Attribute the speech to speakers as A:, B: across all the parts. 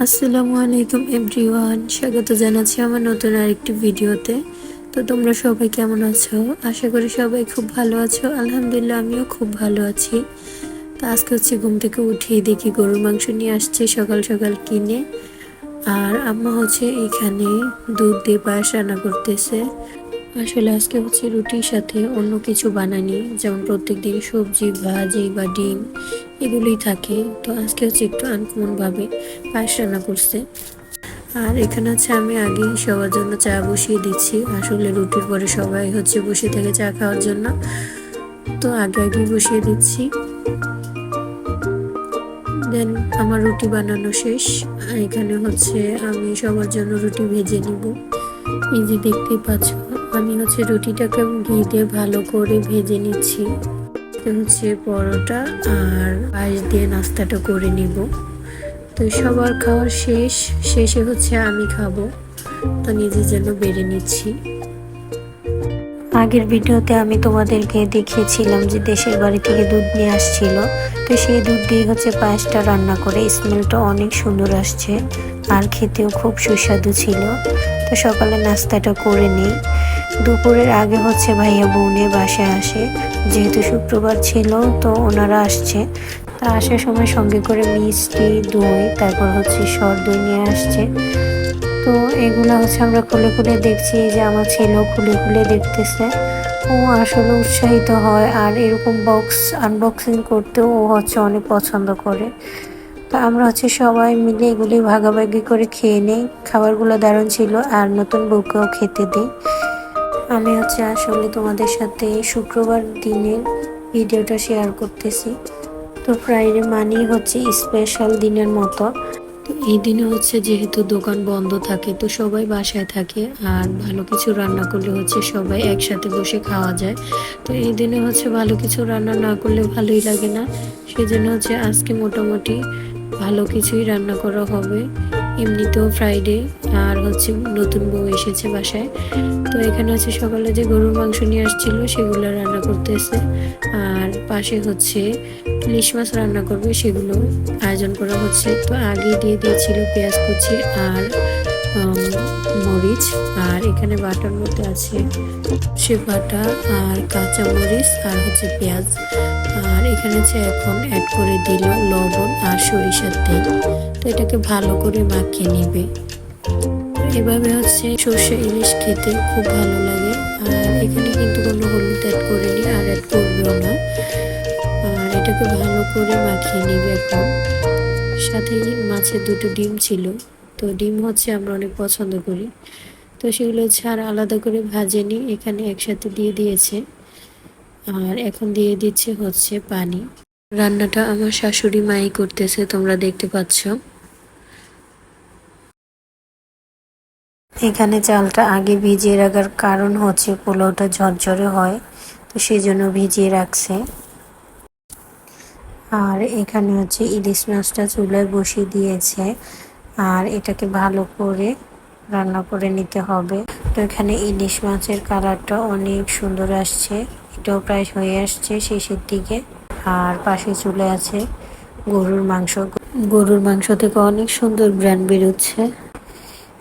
A: আসসালামু আলাইকুম এভরিওয়ান, স্বাগত জানাচ্ছি আমার নতুন আরেকটি ভিডিওতে। তো তোমরা সবাই কেমন আছো? আশা করি সবাই খুব ভালো আছো। আলহামদুলিল্লাহ, আমিও খুব ভালো আছি। তো আজকে ঘুম থেকে উঠেই দেখি গরুর মাংস নিয়ে আসছে সকাল সকাল কিনে। আর আম্মা এখানে দুধ দিয়ে পায়েস রান্না করতেছে। আসলে আজকে রুটির সাথে অন্য কিছু বানানি, যেমন প্রত্যেকদিন সবজি ভাজি বা ডিম এগুলোই থাকে। তো আজকে একটু আনকমন ভাবে পায়েস রান্না করছে। আর এখানে আমি আগে সবার জন্য চা বসিয়ে দিচ্ছি। আসলে রুটির পরে সবাই বসে থেকে চা খাওয়ার জন্য, তো আগে আগে বসিয়ে দিচ্ছি। দেন আমার রুটি বানানো শেষ। এখানে আমি সবার জন্য রুটি ভেজে নিব। এই যে দেখতেই পাচ্ছ, আমি রুটিটাকে ঘি দিয়ে ভালো করে ভেজে নিচ্ছি। পরোটা আর পায়েস দিয়ে নাস্তাটা করে নিব। তো সবার খাওয়ার শেষে আমি খাবো, তো নিজের জন্য বেড়ে নিচ্ছি। আগের ভিডিওতে আমি তোমাদেরকে দেখিয়েছিলাম যে দেশের বাড়ি থেকে দুধ নিয়ে আসছিল। তো সেই দুধ দিয়ে পায়েসটা রান্না করে, স্মেলটা অনেক সুন্দর আসছে আর খেতেও খুব সুস্বাদু ছিল। তো সকালে নাস্তাটা করে নিই। দুপুরের আগে ভাইয়া বোনের বাসায় আসে, যেহেতু শুক্রবার ছিল তো ওনারা আসছে। তা আসার সময় সঙ্গে করে মিষ্টি দই, তারপর সর দই নিয়ে আসছে। তো এগুলা আমরা খুলে খুলে দেখছি, যে আমার ছেলেও খুলে খুলে দেখতেছে। ও আসলে উৎসাহিত হয়, আর এরকম বক্স আনবক্সিং করতেও ও অনেক পছন্দ করে। তো আমরা সবাই মিলে এগুলি ভাগাভাগি করে খেয়ে নেই। খাবারগুলো দারুণ ছিল, আর নতুন বউকেও খেতে দিই। আমি আসলে তোমাদের সাথে শুক্রবার দিনের ভিডিওটা শেয়ার করতেছি। তো ফ্রাইডে মানেই স্পেশাল দিনের মতো। তো এই দিনে যেহেতু দোকান বন্ধ থাকে, তো সবাই বাসায় থাকে, আর ভালো কিছু রান্না করলে সবাই একসাথে বসে খাওয়া যায়। তো এই দিনে ভালো কিছু রান্না না করলে ভালোই লাগে না। সেজন্য আজকে মোটামুটি ভালো কিছুই রান্না করা হবে। এমনিতেও ফ্রাইডে, আর নতুন বউ এসেছে বাসায়। তো এখানে সকালে যে গরুর মাংস নিয়ে আসছিল সেগুলো রান্না করতেছে। আর পাশে ইলিশ মাছ রান্না করবে, সেগুলো আয়োজন করা হচ্ছে। তো আগে দিয়ে দিয়েছিল পেঁয়াজ কুচি আর মরিচ। আর এখানে বাটার মধ্যে আছে সে বাটা আর কাঁচা মরিচ আর পেঁয়াজ। আর এখানে এখন অ্যাড করে দিল লবণ আর সরিষার তেল। তো এটাকে ভালো করে মাখিয়ে নিবে। এভাবে সর্ষে ইলিশ খেতে খুব ভালো লাগে। আর এখানে কিন্তু কোনো হলুদ অ্যাড করিনি, আর অ্যাড করবেও না। আর এটাকে ভালো করে মাখিয়ে নিবে এখন। সাথে মাছের দুটো ডিম ছিল। তো ডিম আমরা অনেক পছন্দ করি, তো সেগুলো আর আলাদা করে ভাজেনি, এখানে একসাথে দিয়ে দিয়েছে। আর এখন দিয়ে দিচ্ছে পানি। রান্নাটা আমার শাশুড়ি মাই করতেছে, তোমরা দেখতে পাচ্ছ। এখানে চালটা আগে ভিজিয়ে রাখার কারণ পোলাওটা ঝরঝরে হয়, তো সেই জন্য ভিজিয়ে রাখছে। আর এখানে ইলিশ মাছটা চুলায় বসিয়ে দিয়েছে, আর এটাকে ভালো করে রান্না করে নিতে হবে। তো এখানে ইলিশ মাছের কালারটা অনেক সুন্দর আসছে, এটাও প্রায় হয়ে আসছে শেষের দিকে। আর পাশে চুলে আছে গরুর মাংস। গরুর মাংস থেকে অনেক সুন্দর ব্র্যান্ড বেরোচ্ছে।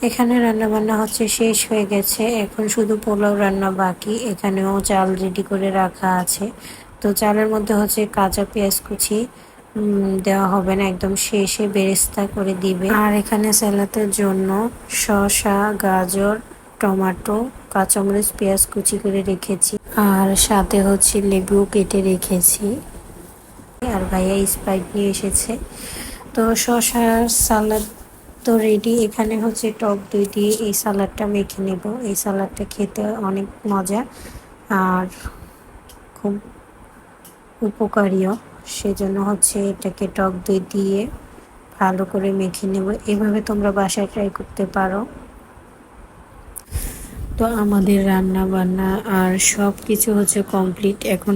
A: এখানে রান্না বান্না শেষ হয়ে গেছে, এখন শুধু পোলাও রান্না বাকি। এখানেও চাল রেডি করে রাখা আছে। তো চালের মধ্যে কাঁচা পেঁয়াজ কুচি দেওয়া হবে না, একদম শেষে বেরেস্তা করে দিবে। আর এখানে স্যালাদের জন্য শসা, গাজর, টমেটো, কাঁচামরিচ, পেঁয়াজ কুচি করে রেখেছি। আর সাথে লেবু কেটে রেখেছি। আর ভাইয়া স্প্রাইট নিয়ে এসেছে। তো শসার সালাদ তো রেডি। এখানে টক দই দিয়ে এই সালাডটা মেখে নেব। এই সালাডটা খেতে অনেক মজা আর খুব উপকারীও, সেজন্য এটাকে টক দই দিয়ে ভালো করে মেখে নেব। এভাবে তোমরা বাসায় ট্রাই করতে পারো। তো আমাদের রান্না বান্না আর সব কিছু কমপ্লিট। এখন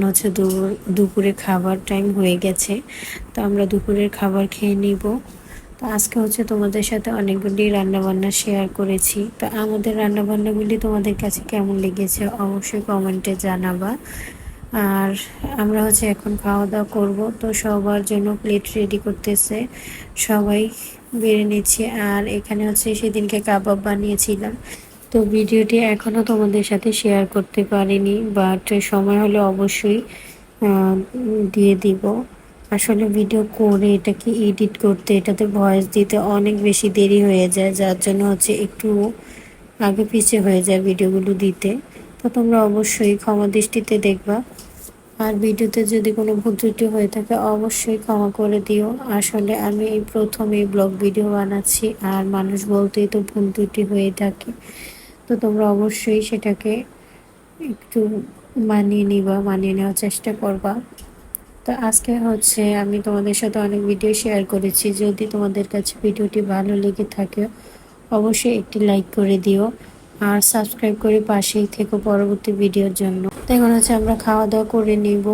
A: দুপুরে খাবার টাইম হয়ে গেছে, তো আমরা দুপুরের খাবার খেয়ে নিব। তো আজকে তোমাদের সাথে অনেকগুলি রান্নাবান্না শেয়ার করেছি। তো আমাদের রান্নাবান্নাগুলি তোমাদের কাছে কেমন লেগেছে অবশ্যই কমেন্টে জানাবা। আর আমরা এখন খাওয়া দাওয়া করব। তো সবার জন্য প্লেট রেডি করতেছে, সবাই বেড়ে নিচ্ছি। আর এখানে হচ্ছে সেদিনকে কাবাব বানিয়েছিলাম। তো ভিডিওটি এখনও তোমাদের সাথে শেয়ার করতে পারিনি, বাট সময় হলে অবশ্যই দিয়ে দিব। আসলে ভিডিও করে এটাকে এডিট করতে, এটাতে ভয়েস দিতে অনেক বেশি দেরি হয়ে যায়, যার জন্য হচ্ছে একটু আগে পিছে হয়ে যায় ভিডিওগুলো দিতে। তো তোমরা অবশ্যই ক্ষমা দৃষ্টিতে দেখবা। আর ভিডিওতে যদি কোনো ভুল ত্রুটি হয়ে থাকে অবশ্যই ক্ষমা করে দিও। আসলে আমি এই প্রথম এই ব্লগ ভিডিও বানাচ্ছি, আর মানুষ বলতেই তো ভুল ত্রুটি হয়ে থাকে। তো তোমরা অবশ্যই সেটাকে একটু মানিয়ে নিবা, মানিয়ে নেওয়ার চেষ্টা করবা। তো আজকে হচ্ছে আমি তোমাদের সাথে অনেক ভিডিও শেয়ার করেছি। যদি তোমাদের কাছে ভিডিওটি ভালো লেগে থাকে অবশ্যই একটি লাইক করে দিও, আর সাবস্ক্রাইব করে পাশেই থেকো পরবর্তী ভিডিওর জন্য। তো এখন হচ্ছে আমরা খাওয়া দাওয়া করে নিব,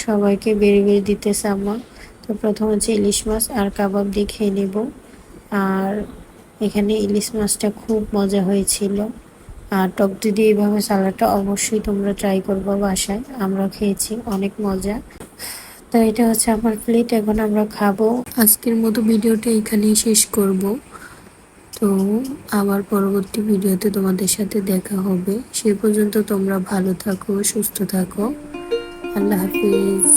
A: সবাইকে বেড়ে বেড়ে দিতেছে আম্মা। তো প্রথম হচ্ছে ইলিশ মাছ আর কাবাব দিয়ে খেয়ে নেব। আর এখানে ইলিশ মাছটা খুব মজা হয়েছিল। আর টক যদি এইভাবে সালাডটা অবশ্যই তোমরা ট্রাই করবো বাসায়, আমরা খেয়েছি, অনেক মজা। তো এটা হচ্ছে আমার প্লেট, এখন আমরা খাবো। আজকের মতো ভিডিওটা এখানেই শেষ করব। তো আবার পরবর্তী ভিডিওতে তোমাদের সাথে দেখা হবে। সে পর্যন্ত তোমরা ভালো থাকো, সুস্থ থাকো। আল্লাহ হাফিজ।